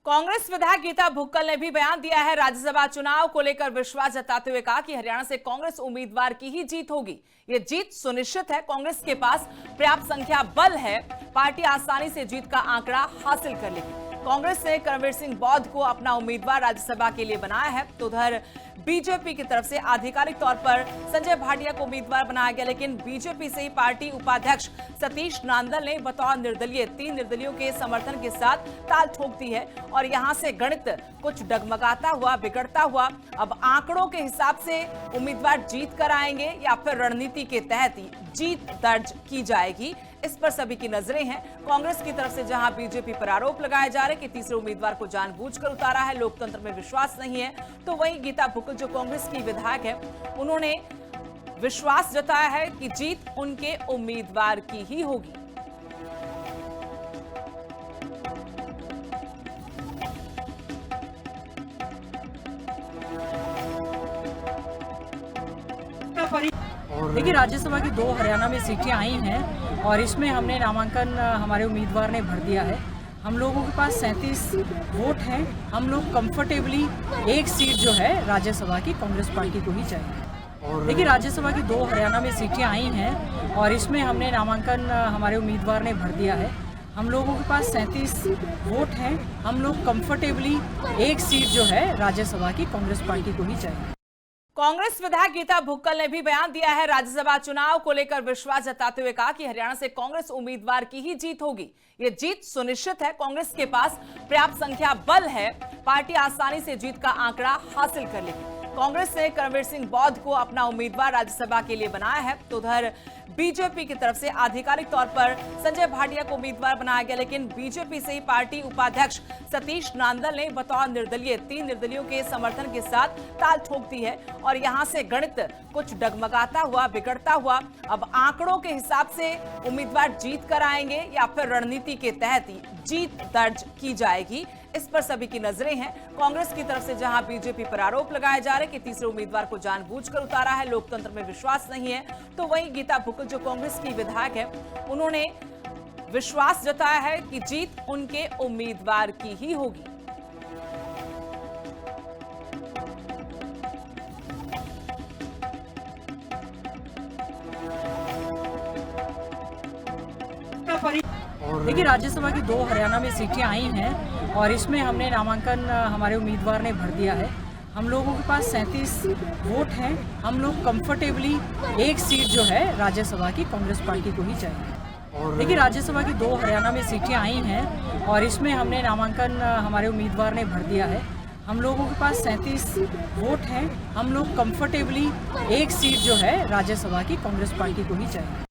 कांग्रेस विधायक गीता भुक्कल ने भी बयान दिया है। राज्यसभा चुनाव को लेकर विश्वास जताते हुए कहा कि हरियाणा से कांग्रेस उम्मीदवार की ही जीत होगी। ये जीत सुनिश्चित है। कांग्रेस के पास पर्याप्त संख्या बल है। पार्टी आसानी से जीत का आंकड़ा हासिल कर लेगी। कांग्रेस ने कर्मवीर सिंह बौद्ध को अपना उम्मीदवार राज्यसभा के लिए बनाया है, तो उधर बीजेपी की तरफ से आधिकारिक तौर पर संजय भाटिया को उम्मीदवार बनाया गया, लेकिन बीजेपी से ही पार्टी उपाध्यक्ष सतीश नांदल ने बतौर निर्दलीय 3 निर्दलियों के समर्थन के साथ ताल ठोक दी है और यहां से गणित कुछ डगमगाता हुआ, बिगड़ता हुआ अब आंकड़ों के हिसाब से उम्मीदवार जीत कर आएंगे या फिर रणनीति के तहत ही जीत दर्ज की जाएगी। इस पर सभी की नजरें हैं। कांग्रेस की तरफ से जहां बीजेपी पर आरोप लगाए जा रहे कि तीसरे उम्मीदवार को जानबूझकर उतारा है, लोकतंत्र में विश्वास नहीं है, तो वहीं गीता भुक्कल जो कांग्रेस की विधायक है, उन्होंने विश्वास जताया है कि जीत उनके उम्मीदवार की ही होगी। देखिए, राज्यसभा की 2 हरियाणा में सीटें आई हैं और इसमें हमने नामांकन हमारे उम्मीदवार ने भर दिया है। हम लोगों के पास 37 वोट हैं। हम लोग कंफर्टेबली एक सीट जो है राज्यसभा की कांग्रेस पार्टी को ही चाहिए। देखिए, राज्यसभा की 2 हरियाणा में सीटें आई हैं और इसमें हमने नामांकन हमारे उम्मीदवार ने भर दिया है। हम लोगों के पास 37 वोट हैं। हम लोग कंफर्टेबली एक सीट जो है राज्यसभा की कांग्रेस पार्टी को ही चाहिए। कांग्रेस विधायक गीता भुक्कल ने भी बयान दिया है। राज्यसभा चुनाव को लेकर विश्वास जताते हुए कहा कि हरियाणा से कांग्रेस उम्मीदवार की ही जीत होगी। ये जीत सुनिश्चित है। कांग्रेस के पास पर्याप्त संख्या बल है। पार्टी आसानी से जीत का आंकड़ा हासिल कर लेगी। कांग्रेस ने कर्मवीर सिंह बौद्ध को अपना उम्मीदवार राज्यसभा के लिए बनाया है, तो उधर बीजेपी की तरफ से आधिकारिक तौर पर संजय भाटिया को उम्मीदवार बनाया गया, लेकिन बीजेपी से ही पार्टी उपाध्यक्ष सतीश नांदल ने बतौर निर्दलीय 3 निर्दलियों के समर्थन के साथ ताल ठोक दी है और यहां से गणित कुछ डगमगाता हुआ, बिगड़ता हुआ अब आंकड़ों के हिसाब से उम्मीदवार जीत कर आएंगे या फिर रणनीति के तहत ही जीत दर्ज की जाएगी। इस पर सभी की नजरें हैं। कांग्रेस की तरफ से जहां बीजेपी पर आरोप लगाए जा रहे कि तीसरे उम्मीदवार को जानबूझकर उतारा है, लोकतंत्र में विश्वास नहीं है, तो वहीं गीता भुक्कल जो कांग्रेस की विधायक है, उन्होंने विश्वास जताया है कि जीत उनके उम्मीदवार की ही होगी। देखिए, राज्यसभा की 2 हरियाणा में सीटें आई हैं और इसमें हमने नामांकन हमारे उम्मीदवार ने भर दिया है। हम लोगों के पास 37 वोट हैं। हम लोग कंफर्टेबली एक सीट जो है राज्यसभा की कांग्रेस पार्टी को ही चाहिए। देखिए, राज्यसभा की 2 हरियाणा में सीटें आई हैं और इसमें हमने नामांकन हमारे उम्मीदवार ने भर दिया है। हम लोगों के पास 37 वोट हैं। हम लोग कंफर्टेबली एक सीट जो है राज्यसभा की कांग्रेस पार्टी को ही चाहिए।